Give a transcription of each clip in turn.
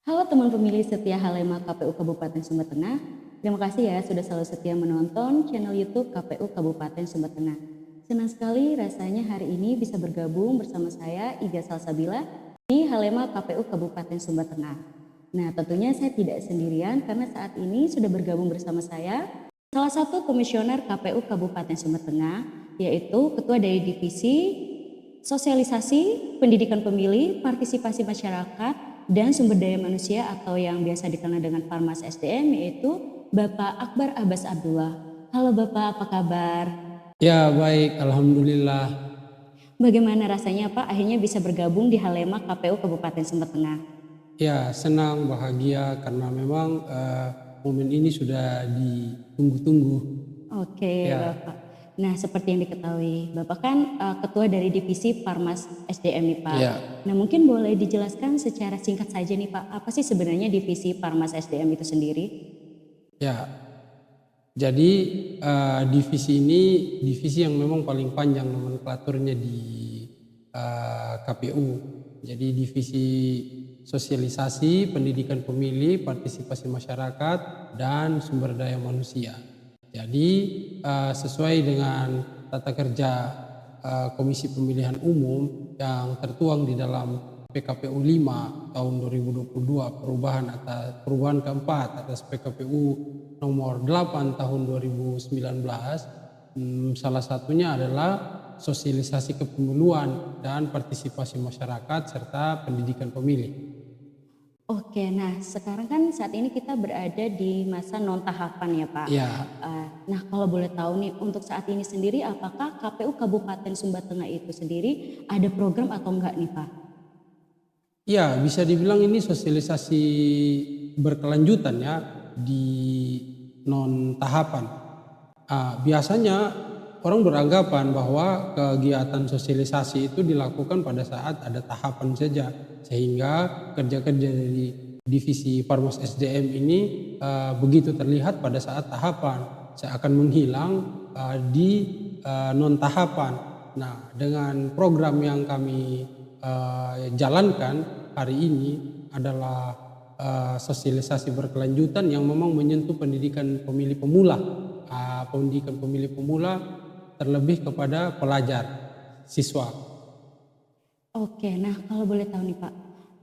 Halo teman pemilih setia Halema KPU Kabupaten Sumber Tengah. Terima kasih ya sudah selalu setia menonton channel YouTube KPU Kabupaten Sumber Tengah. Senang sekali rasanya hari ini bisa bergabung bersama saya Iga Salsabila di Halema KPU Kabupaten Sumber Tengah. Nah, tentunya saya tidak sendirian karena saat ini sudah bergabung bersama saya salah satu komisioner KPU Kabupaten Sumber Tengah, yaitu Ketua dari Divisi Sosialisasi, Pendidikan Pemilih, Partisipasi Masyarakat, dan Sumber Daya Manusia atau yang biasa dikenal dengan Parmas SDM, yaitu Bapak Akbar Abbas Abdullah. Halo Bapak, apa kabar? Ya baik, Alhamdulillah. Bagaimana rasanya Pak akhirnya bisa bergabung di Halema KPU Kabupaten Sumber Tengah? Ya senang, bahagia karena memang momen ini sudah ditunggu-tunggu. Oke Ya, Bapak. Nah seperti yang diketahui, Bapak kan Ketua dari Divisi Parmas SDM nih Pak. ya, Nah mungkin boleh dijelaskan secara singkat saja nih Pak, apa sih sebenarnya Divisi Parmas SDM itu sendiri? ya. Jadi divisi ini divisi yang memang paling panjang nomenklaturnya di KPU. Jadi divisi sosialisasi, pendidikan pemilih, partisipasi masyarakat, dan sumber daya manusia. Jadi sesuai dengan tata kerja Komisi Pemilihan Umum yang tertuang di dalam PKPU 5 tahun 2022 perubahan keempat atas PKPU nomor 8 tahun 2019, salah satunya adalah sosialisasi kepemiluan dan partisipasi masyarakat serta pendidikan pemilih. Oke, nah sekarang kan saat ini kita berada di masa non tahapan ya Pak. Ya, Nah kalau boleh tahu nih untuk saat ini sendiri apakah KPU Kabupaten Sumba Tengah itu sendiri ada program atau enggak nih Pak? ya bisa dibilang ini sosialisasi berkelanjutan ya di non tahapan. Biasanya orang beranggapan bahwa kegiatan sosialisasi itu dilakukan pada saat ada tahapan saja, sehingga kerja-kerja dari divisi Parmas SDM ini begitu terlihat pada saat tahapan, seakan menghilang di non tahapan. Nah, dengan program yang kami jalankan hari ini adalah sosialisasi berkelanjutan yang memang menyentuh pendidikan pemilih pemula. Pendidikan pemilih pemula terlebih kepada pelajar, siswa. Oke, nah kalau boleh tahu nih Pak,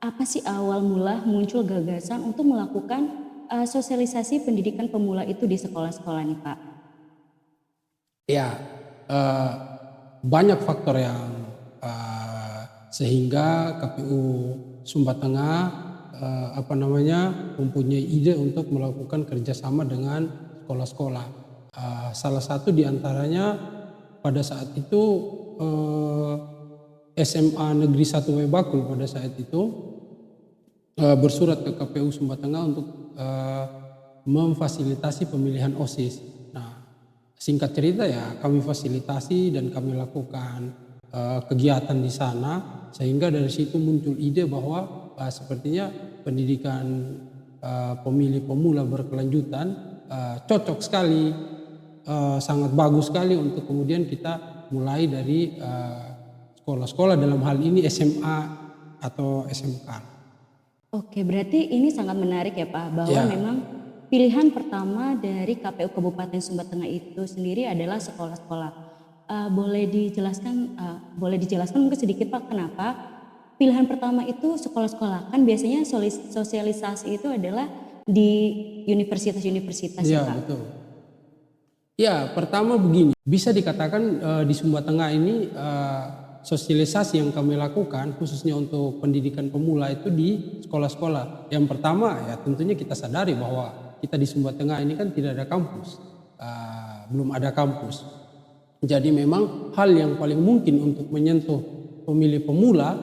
apa sih awal mula muncul gagasan untuk melakukan sosialisasi pendidikan pemula itu di sekolah-sekolah nih Pak? Ya, eh, banyak faktor yang sehingga KPU Sumba Tengah mempunyai ide untuk melakukan kerjasama dengan sekolah-sekolah. Salah satu diantaranya pada saat itu SMA Negeri 1 Webakul pada saat itu bersurat ke KPU Sumba Tengah untuk memfasilitasi pemilihan OSIS. Nah, singkat cerita ya kami fasilitasi dan kami lakukan kegiatan di sana, sehingga dari situ muncul ide bahwa sepertinya pendidikan pemilih pemula berkelanjutan cocok sekali, sangat bagus sekali untuk kemudian kita mulai dari sekolah-sekolah, dalam hal ini SMA atau SMK. Oke, berarti ini sangat menarik ya Pak, bahwa Ya, memang pilihan pertama dari KPU Kabupaten Sumba Tengah itu sendiri adalah sekolah-sekolah. Boleh dijelaskan mungkin sedikit Pak, kenapa pilihan pertama itu sekolah-sekolah? Kan biasanya sosialisasi itu adalah di universitas-universitas ya ya Pak. betul. Ya, pertama begini, bisa dikatakan di Sumba Tengah ini sosialisasi yang kami lakukan khususnya untuk pendidikan pemula itu di sekolah-sekolah. Yang pertama ya tentunya kita sadari bahwa kita di Sumba Tengah ini kan tidak ada kampus, belum ada kampus. Jadi memang hal yang paling mungkin untuk menyentuh pemilih pemula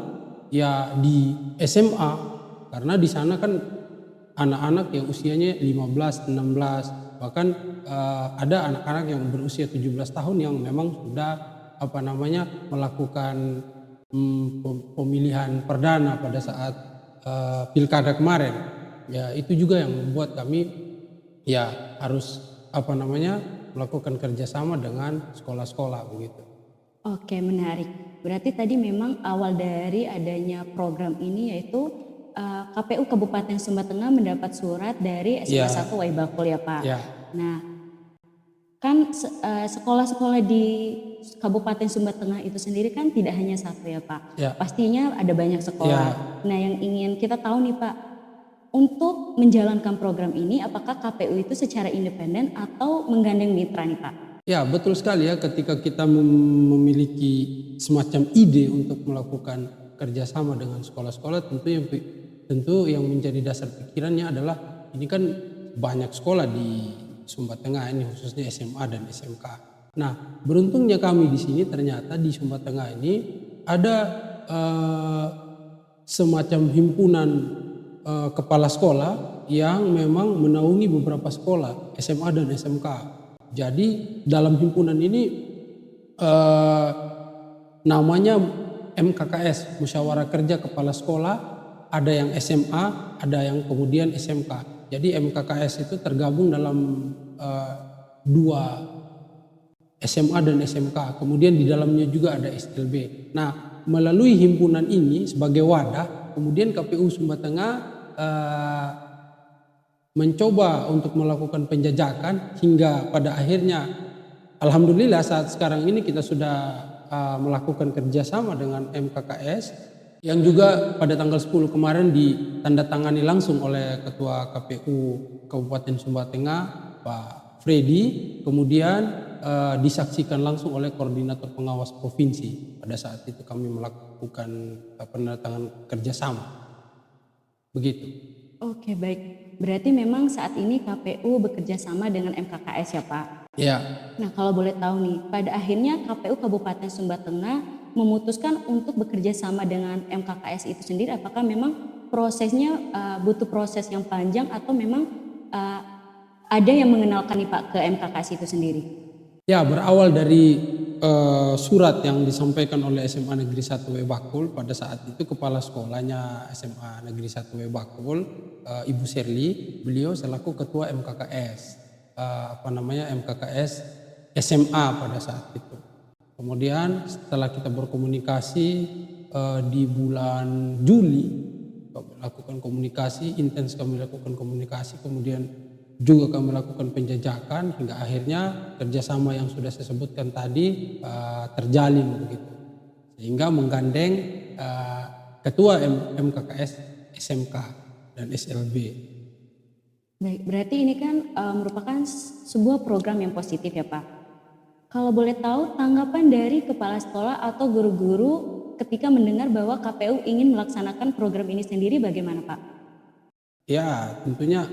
ya di SMA, karena di sana kan anak-anak yang usianya 15, 16, bahkan ada anak-anak yang berusia 17 tahun yang memang sudah melakukan pemilihan perdana pada saat pilkada kemarin. Ya itu juga yang membuat kami ya harus melakukan kerjasama dengan sekolah-sekolah begitu. Oke, menarik. Berarti tadi memang awal dari adanya program ini yaitu KPU Kabupaten Sumba Tengah mendapat surat dari SMA Ya, 1 Waibakul ya Pak. ya, Nah, kan sekolah-sekolah di Kabupaten Sumba Tengah itu sendiri kan tidak hanya satu ya Pak. ya, Pastinya ada banyak sekolah. ya. Nah, yang ingin kita tahu nih Pak, untuk menjalankan program ini apakah KPU itu secara independen atau menggandeng mitra nih Pak? Ya, betul sekali ya. Ketika kita memiliki semacam ide untuk melakukan kerjasama dengan sekolah-sekolah, tentu yang menjadi dasar pikirannya adalah ini kan banyak sekolah di Sumba Tengah ini, khususnya SMA dan SMK. Nah, beruntungnya kami di sini ternyata di Sumba Tengah ini ada semacam himpunan kepala sekolah yang memang menaungi beberapa sekolah SMA dan SMK. Jadi dalam himpunan ini namanya MKKS, Musyawarah Kerja Kepala Sekolah, ada yang SMA, ada yang kemudian SMK. Jadi MKKS itu tergabung dalam dua SMA dan SMK, kemudian di dalamnya juga ada SLB. Nah, melalui himpunan ini sebagai wadah, kemudian KPU Sumba Tengah mencoba untuk melakukan penjajakan hingga pada akhirnya alhamdulillah saat sekarang ini kita sudah melakukan kerjasama dengan MKKS yang juga pada tanggal 10 kemarin ditandatangani langsung oleh Ketua KPU Kabupaten Sumba Tengah Pak Freddy, kemudian disaksikan langsung oleh Koordinator Pengawas Provinsi. Pada saat itu kami melakukan penandatangan kerjasama. Begitu. Oke baik, berarti memang saat ini KPU bekerja sama dengan MKKS ya Pak? Ya, Nah kalau boleh tahu nih, pada akhirnya KPU Kabupaten Sumba Tengah memutuskan untuk bekerja sama dengan MKKS itu sendiri, apakah memang prosesnya butuh proses yang panjang atau memang ada yang mengenalkan nih Pak ke MKKS itu sendiri? ya, berawal dari surat yang disampaikan oleh SMA Negeri 1 Webakul pada saat itu kepala sekolahnya SMA Negeri 1 Webakul, Ibu Sherly, beliau selaku ketua MKKS, MKKS SMA pada saat itu. Kemudian setelah kita berkomunikasi di bulan Juli, melakukan komunikasi intens, kami lakukan komunikasi, kemudian juga kami melakukan penjajakan hingga akhirnya kerjasama yang sudah saya sebutkan tadi terjalin begitu, sehingga menggandeng ketua MKKS SMK dan SLB. Baik, berarti ini kan merupakan sebuah program yang positif ya Pak. Kalau boleh tahu tanggapan dari kepala sekolah atau guru-guru ketika mendengar bahwa KPU ingin melaksanakan program ini sendiri bagaimana Pak? Ya, tentunya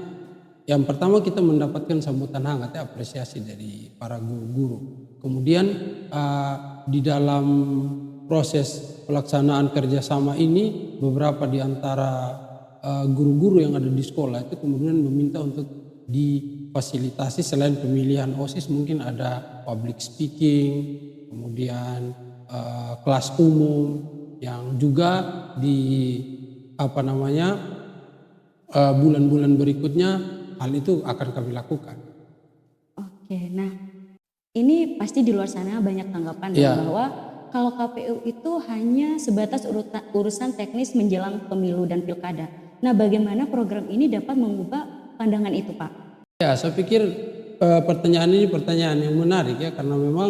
yang pertama kita mendapatkan sambutan hangat, apresiasi dari para guru-guru. Kemudian di dalam proses pelaksanaan kerjasama ini beberapa di antara guru-guru yang ada di sekolah itu kemudian meminta untuk difasilitasi selain pemilihan OSIS mungkin ada public speaking, kemudian kelas umum yang juga di bulan-bulan berikutnya hal itu akan kami lakukan. Oke, nah ini pasti di luar sana banyak tanggapan Ya. bahwa kalau KPU itu hanya sebatas urusan teknis menjelang pemilu dan pilkada. Nah bagaimana program ini dapat mengubah pandangan itu Pak? Ya, saya pikir pertanyaan ini pertanyaan yang menarik ya, karena memang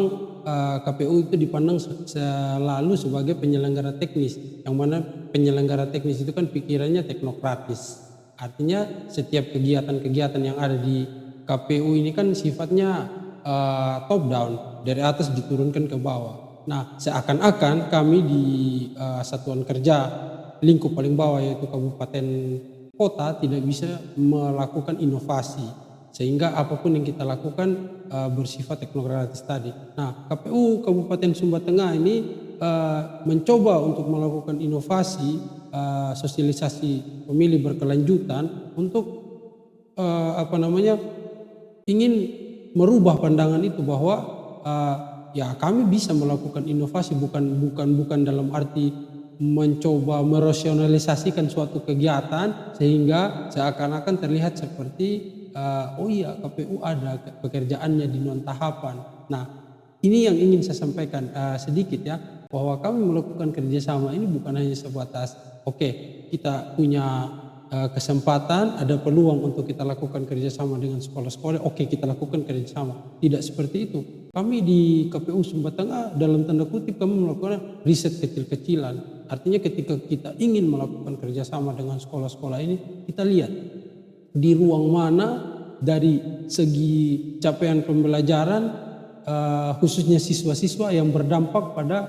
KPU itu dipandang selalu sebagai penyelenggara teknis, yang mana penyelenggara teknis itu kan pikirannya teknokratis. Artinya setiap kegiatan-kegiatan yang ada di KPU ini kan sifatnya top down, dari atas diturunkan ke bawah. Nah, seakan-akan kami di satuan kerja lingkup paling bawah yaitu kabupaten kota tidak bisa melakukan inovasi, sehingga apapun yang kita lakukan bersifat teknokratis tadi. Nah, KPU Kabupaten Sumba Tengah ini mencoba untuk melakukan inovasi, sosialisasi pemilih berkelanjutan untuk ingin merubah pandangan itu bahwa ya kami bisa melakukan inovasi bukan dalam arti mencoba merasionalisasikan suatu kegiatan sehingga seakan-akan terlihat seperti oh iya KPU ada pekerjaannya di non tahapan. Nah, ini yang ingin saya sampaikan sedikit ya. bahwa kami melakukan kerjasama ini bukan hanya sebatas oke, kita punya kesempatan, ada peluang untuk kita lakukan kerjasama dengan sekolah-sekolah, oke kita lakukan kerjasama. Tidak seperti itu. Kami di KPU Sumba Tengah dalam tanda kutip kami melakukan riset kecil-kecilan. Artinya ketika kita ingin melakukan kerjasama dengan sekolah-sekolah ini, kita lihat di ruang mana dari segi capaian pembelajaran, khususnya siswa-siswa yang berdampak pada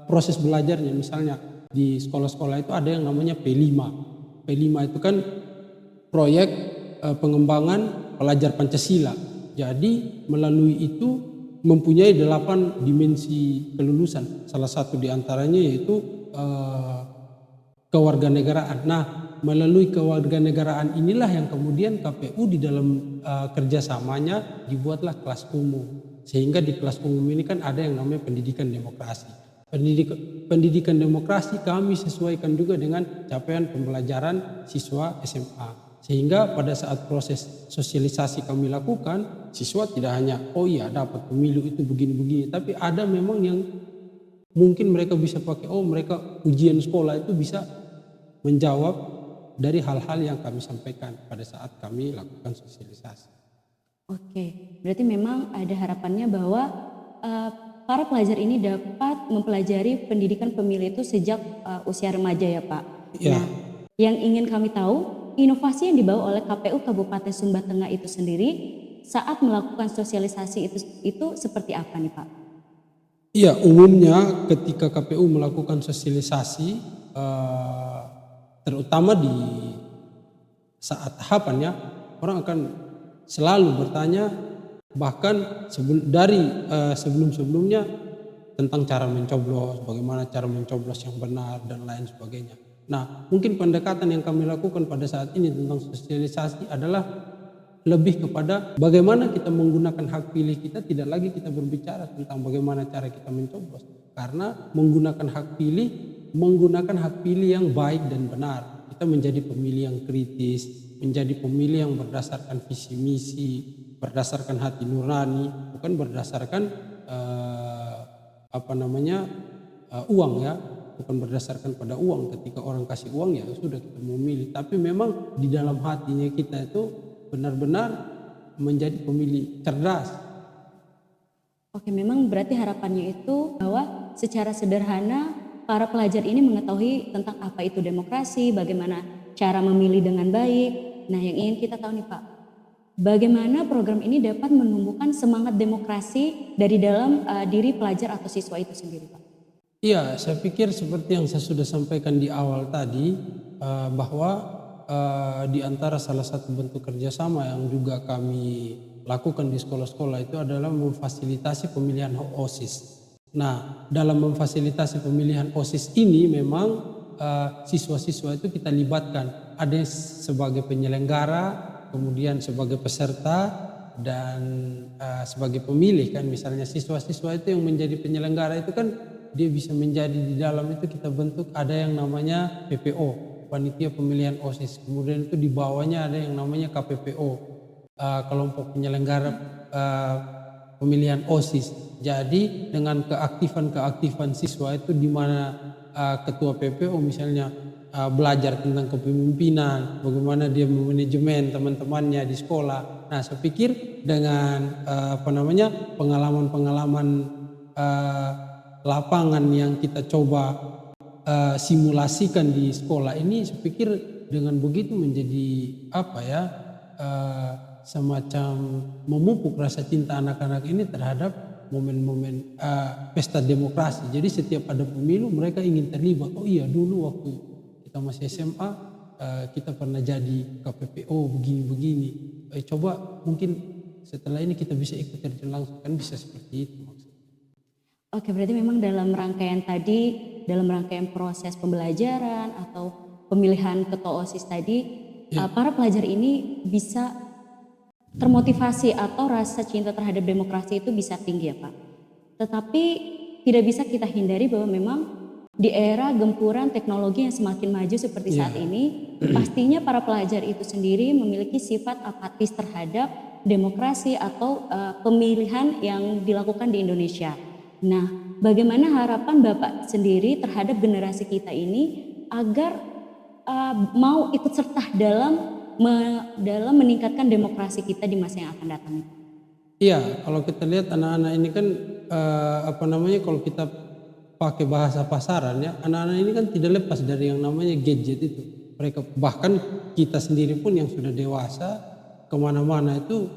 proses belajarnya. Misalnya di sekolah-sekolah itu ada yang namanya P5. P5 itu kan proyek pengembangan pelajar Pancasila. Jadi melalui itu mempunyai 8 dimensi kelulusan. Salah satu diantaranya yaitu kewarganegaraan. Nah, melalui kewarganegaraan inilah yang kemudian KPU di dalam kerjasamanya dibuatlah kelas umum. Sehingga di kelas umum ini kan ada yang namanya pendidikan demokrasi. Pendidikan demokrasi kami sesuaikan juga dengan capaian pembelajaran siswa SMA. Sehingga pada saat proses sosialisasi kami lakukan, siswa tidak hanya oh iya dapat pemilu itu begini-begini, tapi ada memang yang mungkin mereka bisa pakai, oh mereka ujian sekolah itu bisa menjawab dari hal-hal yang kami sampaikan pada saat kami lakukan sosialisasi. Oke, berarti memang ada harapannya bahwa para pelajar ini dapat mempelajari pendidikan pemilih itu sejak usia remaja ya Pak. Ya. Nah, yang ingin kami tahu, inovasi yang dibawa oleh KPU Kabupaten Sumba Tengah itu sendiri saat melakukan sosialisasi itu seperti apa nih Pak? Iya, umumnya ketika KPU melakukan sosialisasi, terutama di saat tahapannya, orang akan selalu bertanya, bahkan sebelum-sebelumnya tentang cara mencoblos, bagaimana cara mencoblos yang benar dan lain sebagainya. Nah, mungkin pendekatan yang kami lakukan pada saat ini tentang sosialisasi adalah lebih kepada bagaimana kita menggunakan hak pilih kita, tidak lagi kita berbicara tentang bagaimana cara kita mencoblos. Karena menggunakan hak pilih yang baik dan benar. Kita menjadi pemilih yang kritis, menjadi pemilih yang berdasarkan visi misi, berdasarkan hati nurani, bukan berdasarkan uang ya, bukan berdasarkan pada uang. Ketika orang kasih uang ya sudah kita memilih, tapi memang di dalam hatinya kita itu benar-benar menjadi pemilih cerdas. Oke, memang berarti harapannya itu bahwa secara sederhana para pelajar ini mengetahui tentang apa itu demokrasi, bagaimana cara memilih dengan baik. Nah, yang ingin kita tahu nih Pak, bagaimana program ini dapat menumbuhkan semangat demokrasi dari dalam diri pelajar atau siswa itu sendiri Pak? Iya, saya pikir seperti yang saya sudah sampaikan di awal tadi, bahwa di antara salah satu bentuk kerjasama yang juga kami lakukan di sekolah-sekolah itu adalah memfasilitasi pemilihan OSIS. Nah, dalam memfasilitasi pemilihan OSIS ini memang siswa-siswa itu kita libatkan. Ada yang sebagai penyelenggara, kemudian sebagai peserta, dan sebagai pemilih kan. Misalnya siswa-siswa itu yang menjadi penyelenggara itu kan dia bisa menjadi di dalam itu kita bentuk ada yang namanya PPO, panitia pemilihan OSIS. Kemudian itu di bawahnya ada yang namanya KPPO, kelompok penyelenggara pemilihan OSIS. Jadi dengan keaktifan siswa itu di mana ketua PPO misalnya belajar tentang kepemimpinan, bagaimana dia memanajemen teman-temannya di sekolah. Nah, saya pikir dengan pengalaman-pengalaman lapangan yang kita coba simulasikan di sekolah ini, saya pikir dengan begitu menjadi semacam memupuk rasa cinta anak-anak ini terhadap momen-momen pesta demokrasi. Jadi setiap ada pemilu mereka ingin terlibat. Oh iya, dulu waktu kita masih SMA kita pernah jadi KPPO begini-begini. Coba mungkin setelah ini kita bisa ikut terjun langsung, kan bisa seperti itu maksudnya. Oke, berarti memang dalam rangkaian proses pembelajaran atau pemilihan ketua OSIS tadi, para pelajar ini bisa termotivasi atau rasa cinta terhadap demokrasi itu bisa tinggi ya Pak. Tetapi tidak bisa kita hindari bahwa memang di era gempuran teknologi yang semakin maju seperti saat ini, pastinya para pelajar itu sendiri memiliki sifat apatis terhadap demokrasi atau pemilihan yang dilakukan di Indonesia. Nah, bagaimana harapan Bapak sendiri terhadap generasi kita ini agar mau ikut serta dalam meningkatkan demokrasi kita di masa yang akan datang? Iya, kalau kita lihat anak-anak ini kan kalau kita pakai bahasa pasaran ya, anak-anak ini kan tidak lepas dari yang namanya gadget itu. Mereka bahkan kita sendiri pun yang sudah dewasa kemana-mana itu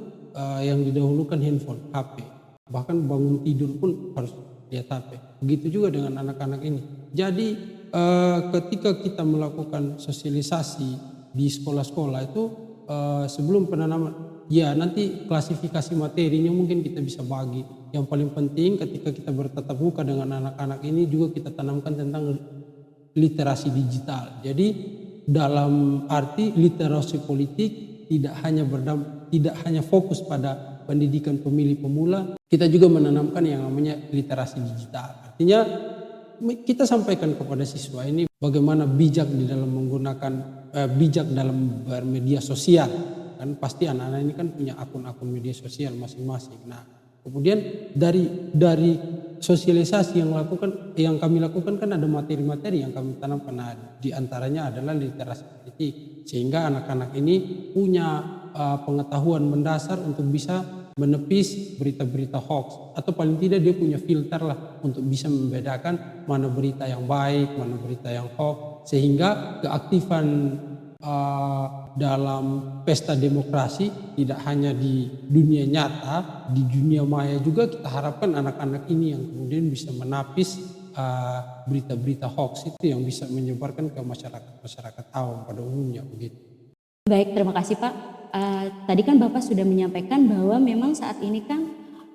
yang didahulukan handphone, HP. Bahkan bangun tidur pun harus lihat HP. Begitu juga dengan anak-anak ini. Jadi ketika kita melakukan sosialisasi di sekolah-sekolah itu sebelum penanaman, ya nanti klasifikasi materinya mungkin kita bisa bagi. Yang paling penting ketika kita bertatap muka dengan anak-anak ini juga kita tanamkan tentang literasi digital. Jadi dalam arti literasi politik tidak hanya fokus pada pendidikan pemilih pemula, kita juga menanamkan yang namanya literasi digital. Artinya kita sampaikan kepada siswa ini bagaimana bijak di dalam menggunakan bijak dalam bermedia sosial. Kan pasti anak-anak ini kan punya akun-akun media sosial masing-masing. Nah, kemudian dari sosialisasi yang kami lakukan kan ada materi-materi yang kami tanamkan. Nah, di antaranya adalah literasi politik, sehingga anak-anak ini punya pengetahuan mendasar untuk bisa menepis berita-berita hoax, atau paling tidak dia punya filter lah untuk bisa membedakan mana berita yang baik, mana berita yang hoax, sehingga keaktifan dalam pesta demokrasi tidak hanya di dunia nyata, di dunia maya juga kita harapkan anak-anak ini yang kemudian bisa menapis berita-berita hoax itu yang bisa menyebarkan ke masyarakat awam pada umumnya begitu. Baik, terima kasih Pak. Tadi kan Bapak sudah menyampaikan bahwa memang saat ini kan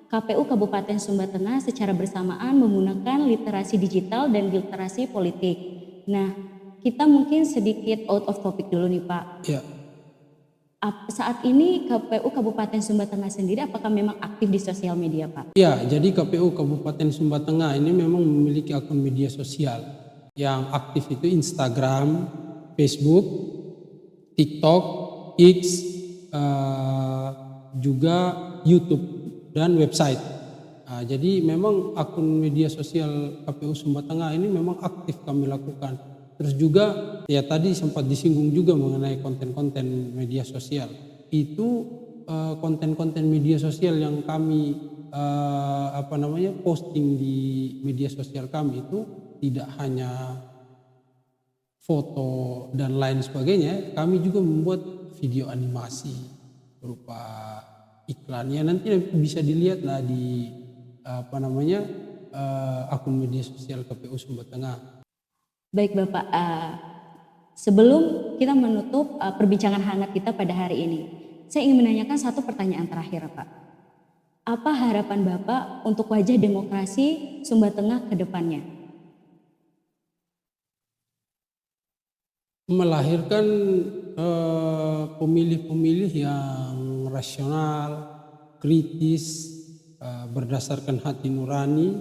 KPU Kabupaten Sumba Tengah secara bersamaan menggunakan literasi digital dan literasi politik. Nah, kita mungkin sedikit out of topic dulu nih Pak. Ya. Saat ini KPU Kabupaten Sumba Tengah sendiri apakah memang aktif di sosial media Pak? Ya, jadi KPU Kabupaten Sumba Tengah ini memang memiliki akun media sosial yang aktif itu Instagram, Facebook, TikTok, X, juga YouTube dan website. Nah, jadi memang akun media sosial KPU Sumba Tengah ini memang aktif kami lakukan. Terus juga ya tadi sempat disinggung juga mengenai konten-konten media sosial. Itu konten-konten media sosial yang kami posting di media sosial kami itu tidak hanya foto dan lain sebagainya, kami juga membuat video animasi berupa iklan. Ya nanti bisa dilihat lah di akun media sosial KPU Sumba Tengah. Baik Bapak, sebelum kita menutup perbincangan hangat kita pada hari ini, saya ingin menanyakan satu pertanyaan terakhir Pak. Apa harapan Bapak untuk wajah demokrasi Sumba Tengah ke depannya? Melahirkan pemilih-pemilih yang rasional, kritis, berdasarkan hati nurani,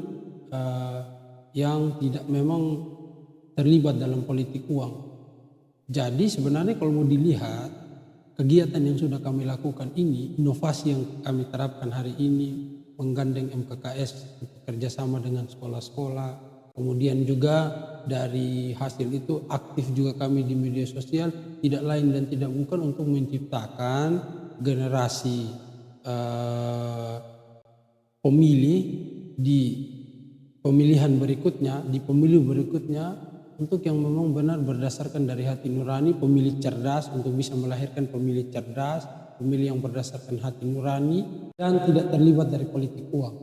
yang tidak memang terlibat dalam politik uang. Jadi sebenarnya kalau mau dilihat kegiatan yang sudah kami lakukan ini, inovasi yang kami terapkan hari ini, menggandeng MKKS kerjasama dengan sekolah-sekolah, kemudian juga dari hasil itu aktif juga kami di media sosial, tidak lain dan tidak bukan untuk menciptakan generasi pemilih di pemilihan berikutnya, di pemilu berikutnya, untuk yang memang benar berdasarkan dari hati nurani, pemilih cerdas, untuk bisa melahirkan pemilih cerdas, pemilih yang berdasarkan hati nurani dan tidak terlibat dari politik uang.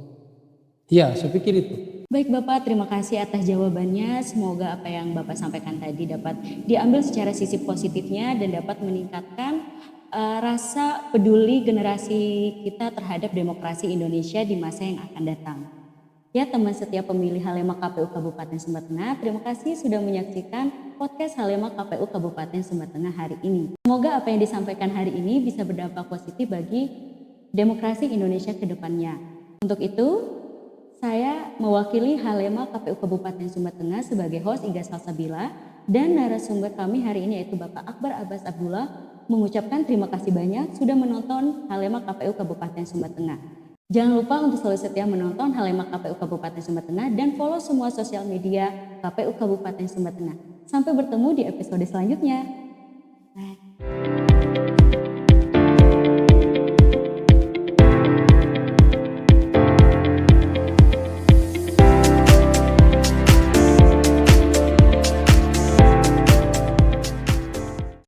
Ya, saya pikir itu. Baik Bapak, terima kasih atas jawabannya. Semoga apa yang Bapak sampaikan tadi dapat diambil secara sisi positifnya dan dapat meningkatkan rasa peduli generasi kita terhadap demokrasi Indonesia di masa yang akan datang. Ya teman setia pemilih Halema KPU Kabupaten Sumba Tengah, terima kasih sudah menyaksikan podcast Halema KPU Kabupaten Sumba Tengah hari ini. Semoga apa yang disampaikan hari ini bisa berdampak positif bagi demokrasi Indonesia ke depannya. Untuk itu, saya mewakili Halema KPU Kabupaten Sumba Tengah sebagai host Iga Salsabila dan narasumber kami hari ini yaitu Bapak Akbar Abbas Abdullah mengucapkan terima kasih banyak sudah menonton Halema KPU Kabupaten Sumba Tengah. Jangan lupa untuk selalu setia menonton Halema KPU Kabupaten Sumber Tengah dan follow semua sosial media KPU Kabupaten Sumber Tengah. Sampai bertemu di episode selanjutnya.